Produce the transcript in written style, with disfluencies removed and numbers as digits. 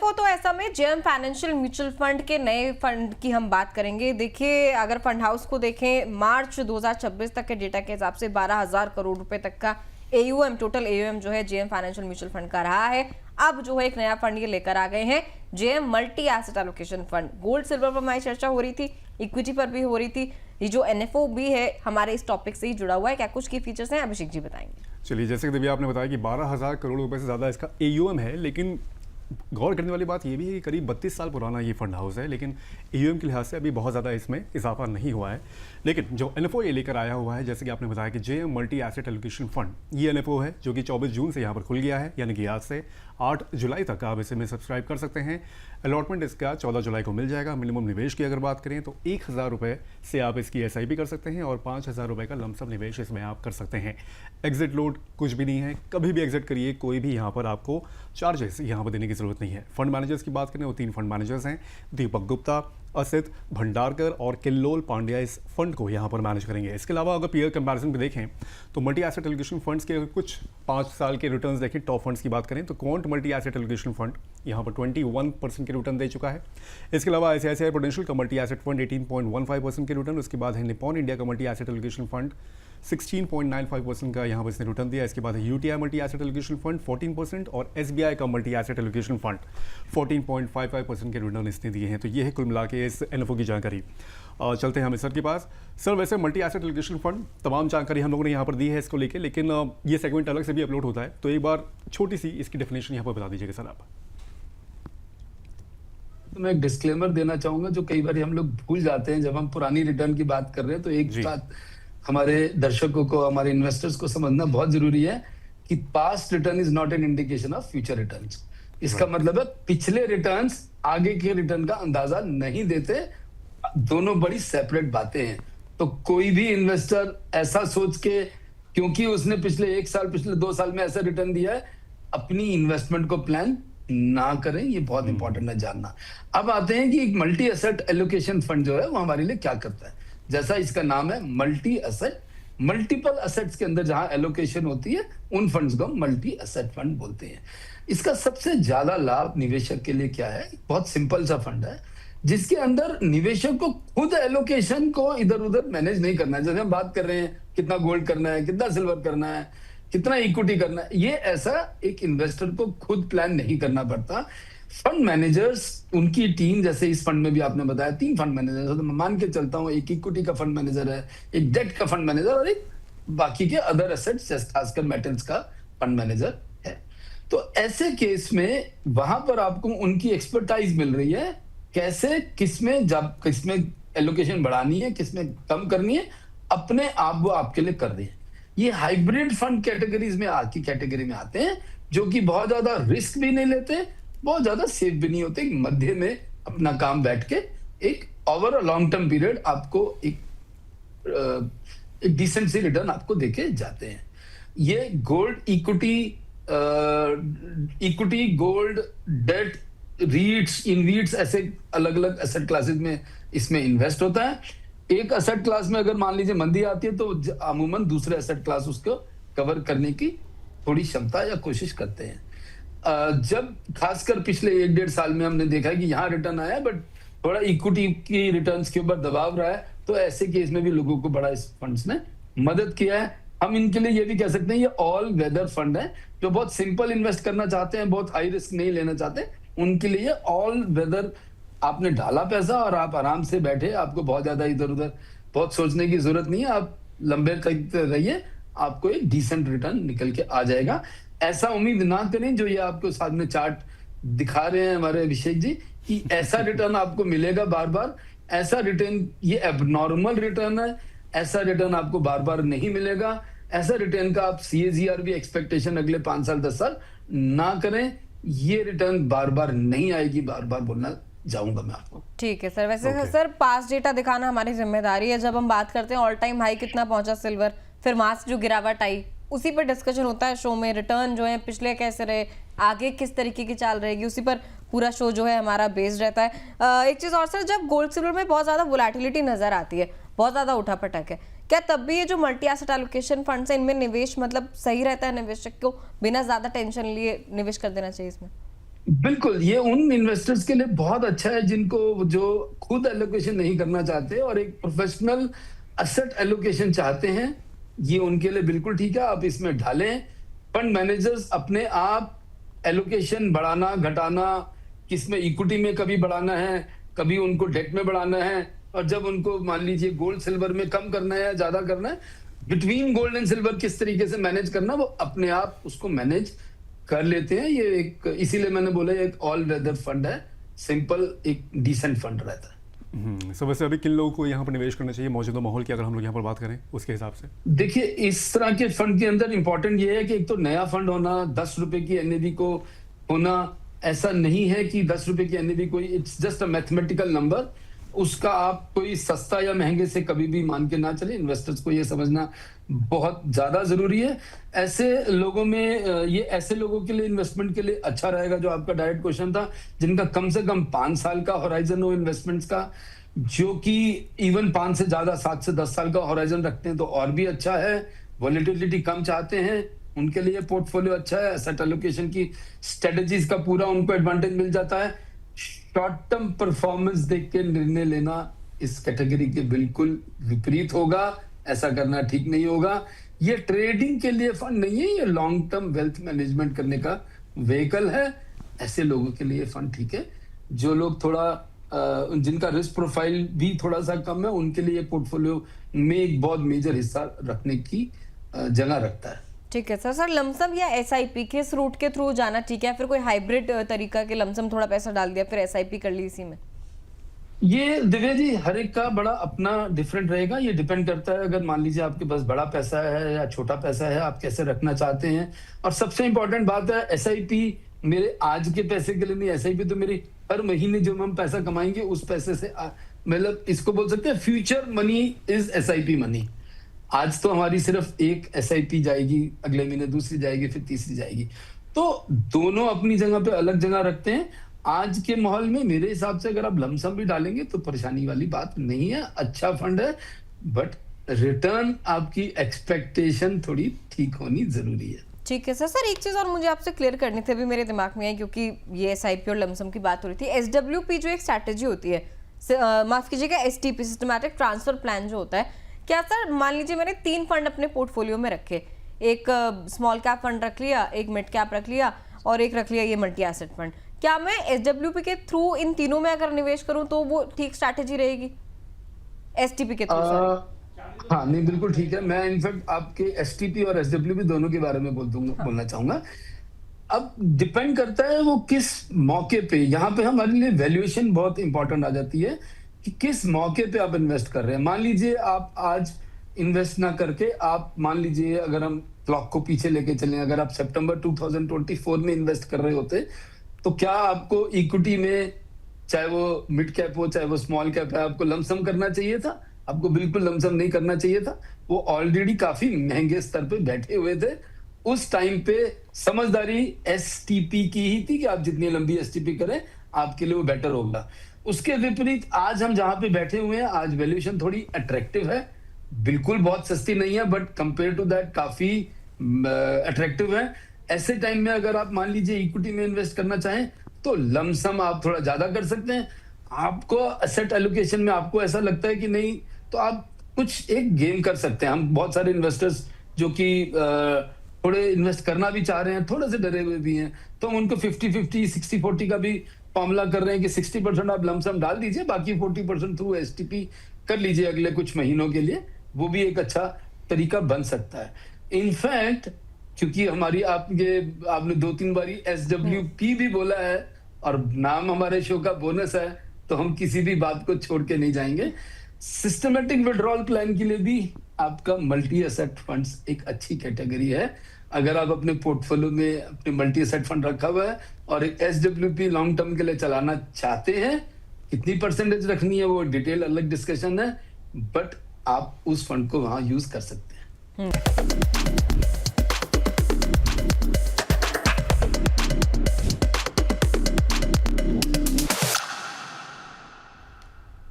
NFO तो ऐसा में जेएम फाइनेंशियल म्यूचुअल फंड के नए फंड की हम बात करेंगे। देखिए, अगर फंड हाउस को देखें, मार्च 2026 तक के डेटा के हिसाब से 12,000 करोड़ रुपए तक का एयूएम, टोटल एयूएम जो है जेएम फाइनेंशियल म्यूचुअल फंड का रहा है। अब जो है एक नया फंड ये लेकर आ गए हैं, JM multi asset allocation fund. Gold silver पर हमारी चर्चा हो रही थी, इक्विटी पर भी हो रही थी। ये जो एनएफओ भी है हमारे इस टॉपिक से ही जुड़ा हुआ है। क्या कुछ की फीचर्स हैं, अभिषेक जी बताएंगे। चलिए, जैसे कि दिव्या आपने बताया कि 12,000 करोड़ रुपए से ज़्यादा इसका एयूएम है, लेकिन गौर करने वाली बात यह भी है कि करीब 32 साल पुराना ये फंड हाउस है, लेकिन एयूएम के लिहाज से अभी बहुत ज़्यादा इसमें इजाफा नहीं हुआ है। लेकिन जो एनएफओ ये लेकर आया हुआ है, जैसे कि आपने बताया कि JM multi asset allocation fund, ये एनएफओ है जो कि 24 जून से यहाँ पर खुल गया है, यानी कि आज से 8 जुलाई तक आप इसे में सब्सक्राइब कर सकते हैं। अलॉटमेंट इसका 14 जुलाई को मिल जाएगा। मिनिमम निवेश की अगर बात करें तो 1,000 रुपये से आप इसकी एसआईपी कर सकते हैं और 5,000 रुपये का लमसम निवेश इसमें आप कर सकते हैं। एग्जिट लोड कुछ भी नहीं है, कभी भी एग्जिट करिए, कोई भी यहाँ पर आपको चार्जेस यहाँ पर देने की जरूरत नहीं है। फंड मैनेजर्स की बात करें तो 3 फंड मैनेजर्स हैं, दीपक गुप्ता, असित भंडारकर और किल्लोल पांड्या इस फंड को यहाँ पर मैनेज करेंगे। इसके अलावा अगर पीयर कंपैरिजन पे देखें तो मल्टी एसेट एलोकेशन फंड्स के कुछ 5 साल के रिटर्न्स देखें, टॉप फंड्स की बात करें तो quant multi asset allocation fund यहाँ पर 21% के रिटर्न दे चुका है। इसके अलावा ICICI प्रूडेंशियल का मल्टी एसेट फंड 18.15% के रिटर्न, उसके बाद है निपॉन इंडिया का मल्टी एसेट एलोकेशन फंड 16.95% का यहाँ पर इसने रिटर्न दिया। इसके बाद है UTI multi asset allocation fund 14% और SBI का मल्टी एसेट एलोकेशन फंड 14.55% के रिटर्न इसने दिए हैं। तो ये है कुल मिला के इस एनएफओ की जानकारी। चलते हैं हम सर के पास। सर, वैसे मल्टी एसेट एलोकेशन फंड तमाम जानकारी हम लोगों ने यहाँ पर दी है इसको लेके, लेकिन ये सेगमेंट अलग से भी अपलोड होता है, तो एक बार छोटी सी इसकी डेफिनेशन यहाँ पर बता दीजिएगा सर आप। तो मैं एक डिस्क्लेमर देना चाहूंगा जो कई बार हम लोग भूल जाते हैं जब हम पुरानी रिटर्न की बात कर रहे हैं। तो एक बात हमारे दर्शकों को, हमारे इन्वेस्टर्स को समझना बहुत जरूरी है कि past return is not an indication of future returns. इसका मतलब है पिछले रिटर्न्स आगे के रिटर्न का अंदाजा नहीं देते। दोनों बड़ी सेपरेट बातें हैं। तो कोई भी इन्वेस्टर ऐसा सोच के, क्योंकि उसने पिछले 1 साल, पिछले 2 साल में ऐसा रिटर्न दिया है, अपनी इन्वेस्टमेंट को प्लान ना करें। ये बहुत इंपॉर्टेंट है जानना। अब आते हैं कि एक मल्टी एसेट एलोकेशन फंड जो है वो हमारे लिए क्या करता है। जैसा इसका नाम है मल्टी एसेट, मल्टीपल एसेट्स के अंदर जहां एलोकेशन होती है उन फंड्स को मल्टी एसेट फंड बोलते हैं। इसका सबसे ज्यादा लाभ निवेशक के लिए क्या है? बहुत सिंपल सा फंड है जिसके अंदर निवेशक को खुद एलोकेशन को इधर उधर मैनेज नहीं करना है। जैसे हम बात कर रहे हैं कितना गोल्ड करना है, कितना सिल्वर करना है, कितना इक्विटी करना है, ये ऐसा एक इन्वेस्टर को खुद प्लान नहीं करना पड़ता। फंड मैनेजर्स, उनकी टीम, जैसे इस फंड में भी आपने बताया 3 फंड मैनेजर, तो मैं मान के चलता हूं एक इक्विटी का फंड मैनेजर है, एक डेट का फंड मैनेजर और एक बाकी के अदर एसेट्स जैसे खासकर मेटल्स का फंड मैनेजर है। तो ऐसे केस में वहां पर आपको उनकी एक्सपर्टाइज मिल रही है, कैसे किसमें एलोकेशन बढ़ानी है, किसमें कम करनी है, अपने आप वो आपके लिए कर रही है। ये हाइब्रिड फंड कैटेगरीज में की कैटेगरी में आते हैं, जो कि बहुत ज्यादा रिस्क भी नहीं लेते, बहुत ज्यादा सेफ भी नहीं होते, मध्य में अपना काम बैठ के एक over a long term period आपको एक डिसेंट सी रिटर्न आपको देके जाते हैं। ये gold, equity, gold, debt, REITs, InvITs, ऐसे अलग अलग एसेट क्लासेस में इसमें इन्वेस्ट होता है। एक एसेट क्लास में अगर मान लीजिए मंदी आती है तो अमूमन दूसरे एसेट क्लास उसको कवर करने की थोड़ी क्षमता या कोशिश करते हैं। जब खासकर पिछले 1-1.5 साल में हमने देखा कि यहाँ रिटर्न आया बट थोड़ा इक्विटी की रिटर्न्स के ऊपर दबाव रहा है, तो ऐसे केस में भी लोगों को बड़ा इस फंड्स ने मदद किया है। हम इनके लिए ये भी कह सकते हैं ये ऑल वेदर फंड है, जो बहुत सिंपल इन्वेस्ट करना चाहते हैं, बहुत हाई रिस्क नहीं लेना चाहते, उनके लिए ये ऑल वेदर। आपने डाला पैसा और आप आराम से बैठे, आपको बहुत ज्यादा इधर उधर बहुत सोचने की जरूरत नहीं है, आप लंबे तक रहिए, आपको एक डिसेंट रिटर्न निकल के आ जाएगा। ऐसा उम्मीद ना करें जो ये आपको सामने चार्ट दिखा रहे हैं हमारे अभिषेक जी, कि ऐसा रिटर्न आपको मिलेगा बार बार। ऐसा रिटर्न, ये एबनॉर्मल रिटर्न है, ऐसा रिटर्न आपको बार बार नहीं मिलेगा। ऐसा रिटर्न का आप CAGR भी एक्सपेक्टेशन अगले 5 साल 10 साल ना करें। ये रिटर्न बार बार नहीं आएगी, बार बार बोलना जाऊंगा मैं आपको। ठीक है सर। वैसे सर पास्ट डेटा दिखाना हमारी जिम्मेदारी है। जब हम बात करते हैं ऑल टाइम हाई कितना पहुंचा सिल्वर, फिर वहां से जो गिरावट आई, उसी पर डिस्कशन होता है शो में। रिटर्न जो है पिछले कैसे रहे, आगे किस तरीके की चाल रहेगी, उसी पर पूरा शो जो है हमारा बेस्ड रहता है। एक चीज और सर, जब गोल्ड सिल्वर में बहुत ज्यादा वोलेटिलिटी नजर आती है, बहुत ज्यादा उठापटक है, क्या तब भी ये जो मल्टी एसेट एलोकेशन फंड है इनमें निवेश मतलब सही रहता है? निवेशक को बिना ज्यादा टेंशन लिए निवेश कर देना चाहिए इसमें? बिल्कुल, ये उन इन्वेस्टर्स के लिए बहुत अच्छा है जिनको जो खुद एलोकेशन नहीं करना चाहते और एक प्रोफेशनल एसेट एलोकेशन चाहते हैं। ये उनके लिए बिल्कुल ठीक है, आप इसमें ढालें। फंड मैनेजर्स अपने आप एलोकेशन बढ़ाना, घटाना, किसमें इक्विटी में कभी बढ़ाना है, कभी उनको डेट में बढ़ाना है, और जब उनको मान लीजिए गोल्ड सिल्वर में कम करना है या ज्यादा करना है, बिटवीन गोल्ड एंड सिल्वर किस तरीके से मैनेज करना, वो अपने आप उसको मैनेज कर लेते हैं। ये एक, इसीलिए मैंने बोला ये एक ऑल वेदर फंड है, सिंपल एक डिसेंट फंड रहता है। सो वैसे अभी किन लोगों को यहाँ पर निवेश करना चाहिए मौजूदा माहौल की अगर हम लोग यहाँ पर बात करें उसके हिसाब से? देखिए, इस तरह के फंड के अंदर इंपॉर्टेंट ये है कि एक तो नया फंड होना, 10 रुपए की एनएवी को होना, ऐसा नहीं है कि 10 रुपए की एनएवी कोई, it's just a mathematical number. उसका आप कोई सस्ता या महंगे से कभी भी मान के ना चले। इन्वेस्टर्स को ये समझना बहुत ज्यादा जरूरी है। ऐसे लोगों में ये ऐसे लोगों के लिए इन्वेस्टमेंट के लिए अच्छा रहेगा, जो आपका डायरेक्ट क्वेश्चन था, जिनका कम से कम 5 साल का होराइजन हो इन्वेस्टमेंट्स का, जो कि इवन 5 से ज्यादा 7 से 10 साल का होराइजन रखते हैं तो और भी अच्छा है। वॉलेटिलिटी कम चाहते हैं, उनके लिए पोर्टफोलियो अच्छा है। एसेट एलोकेशन की स्ट्रेटजीज का पूरा उनको एडवांटेज मिल जाता है। शॉर्ट टर्म परफॉर्मेंस देख के निर्णय लेना इस कैटेगरी के बिल्कुल विपरीत होगा। ऐसा करना ठीक नहीं होगा। ये ट्रेडिंग के लिए फंड नहीं है, ये लॉन्ग टर्म वेल्थ मैनेजमेंट करने का व्हीकल है। ऐसे लोगों के लिए फंड ठीक है। जो लोग थोड़ा जिनका रिस्क प्रोफाइल भी थोड़ा सा कम है, उनके लिए पोर्टफोलियो में एक बहुत मेजर हिस्सा रखने की जगह रखता है। ठीक है सर। सर लमसम या एसआईपी किस रूट के थ्रू जाना ठीक है? फिर कोई हाइब्रिड तरीका के लमसम थोड़ा पैसा डाल दिया फिर एसआईपी कर ली इसी में? ये दिव्या जी, हर एक का बड़ा अपना डिफरेंट रहेगा। ये डिपेंड करता है, अगर मान लीजिए आपके पास बड़ा पैसा है या छोटा पैसा है, आप कैसे रखना चाहते हैं। और सबसे इंपॉर्टेंट बात है, एसआईपी मेरे आज के पैसे के लिए नहीं, एसआईपी तो मेरी हर महीने जो हम पैसा कमाएंगे उस पैसे से, मतलब इसको बोल सकते हैं future money is SIP money. आज तो हमारी सिर्फ एक एसआईपी जाएगी, अगले महीने दूसरी जाएगी, फिर तीसरी जाएगी। तो दोनों अपनी जगह पे अलग जगह रखते हैं। आज के माहौल में मेरे हिसाब से अगर आप लमसम भी डालेंगे तो परेशानी वाली बात नहीं है। अच्छा फंड है, बट रिटर्न आपकी एक्सपेक्टेशन थोड़ी ठीक होनी जरूरी है। ठीक है सर। सर एक चीज और मुझे आपसे क्लियर करनी थी, अभी मेरे दिमाग में है क्योंकि ये एसआईपी और लमसम की बात हो रही थी। एसडब्ल्यूपी जो एक स्ट्रैटेजी होती है, माफ कीजिएगा, एसटीपी सिस्टमैटिक ट्रांसफर प्लान जो होता है, क्या सर मान लीजिए मैंने 3 फंड अपने पोर्टफोलियो में रखे, एक स्मॉल कैप फंड रख लिया, एक मिड कैप रख लिया और एक रख लिया ये मल्टी एसेट फंड, क्या मैं एसडब्ल्यूपी के थ्रू इन तीनों में अगर निवेश करूं तो वो ठीक स्ट्रैटेजी रहेगी? एसटीपी के थ्रू हाँ, नहीं बिल्कुल ठीक है। मैं इनफैक्ट आपके एसटीपी और एसडब्ल्यूपी दोनों के बारे में बोलना चाहूंगा। अब डिपेंड करता है वो किस मौके पे, यहाँ पे हमारे लिए वैल्यूएशन बहुत इंपॉर्टेंट आ जाती है कि किस मौके पे आप इन्वेस्ट कर रहे हैं। मान लीजिए आप आज इन्वेस्ट ना करके, आप मान लीजिए अगर हम क्लॉक को पीछे लेके चलें, अगर आप सितंबर 2024 में इन्वेस्ट कर रहे होते तो क्या आपको इक्विटी में, चाहे वो मिड कैप हो चाहे वो स्मॉल कैप है, आपको लमसम करना चाहिए था? आपको बिल्कुल लमसम नहीं करना चाहिए था। वो ऑलरेडी काफी महंगे स्तर पे बैठे हुए थे। उस टाइम पे समझदारी एसटीपी की ही थी कि आप जितनी लंबी एसटीपी करें आपके लिए वो बेटर होगा। उसके विपरीत आज हम जहां पे बैठे हुए हैं, आज वैल्यूएशन थोड़ी अट्रैक्टिव है, बिल्कुल बहुत सस्ती नहीं है, बट कंपेयर टू दैट काफी अट्रैक्टिव है। ऐसे टाइम में अगर आप मान लीजिए इक्विटी में इन्वेस्ट करना चाहें तो लमसम आप थोड़ा ज्यादा कर सकते हैं। आपको एसेट एलोकेशन में आपको ऐसा लगता है कि नहीं, तो आप कुछ एक गेम कर सकते हैं। हम बहुत सारे इन्वेस्टर्स जो कि थोड़े इन्वेस्ट करना भी चाह रहे हैं, थोड़े से डरे हुए भी हैं, तो हम उनको 50-50 60-40 का भी फॉर्मूला कर रहे हैं कि 60% आप लमसम डाल दीजिए, बाकी 40% थ्रू एसटीपी कर लीजिए अगले कुछ महीनों के लिए। वो भी एक अच्छा तरीका बन सकता है। इनफैक्ट क्योंकि हमारी आपने 2-3 बारी एसडब्ल्यूपी भी बोला है और नाम हमारे शो का बोनस है, तो हम किसी भी बात को छोड़ के नहीं जाएंगे। सिस्टमेटिक विड्रॉल प्लान के लिए भी आपका मल्टी एसेट फंड्स एक अच्छी कैटेगरी है। अगर आप अपने पोर्टफोलियो में अपने मल्टी एसेट फंड रखा हुआ है और एक एसडब्ल्यूपी लॉन्ग टर्म के लिए चलाना चाहते हैं, कितनी परसेंटेज रखनी है वो डिटेल अलग डिस्कशन है, बट आप उस फंड को वहां यूज कर सकते हैं।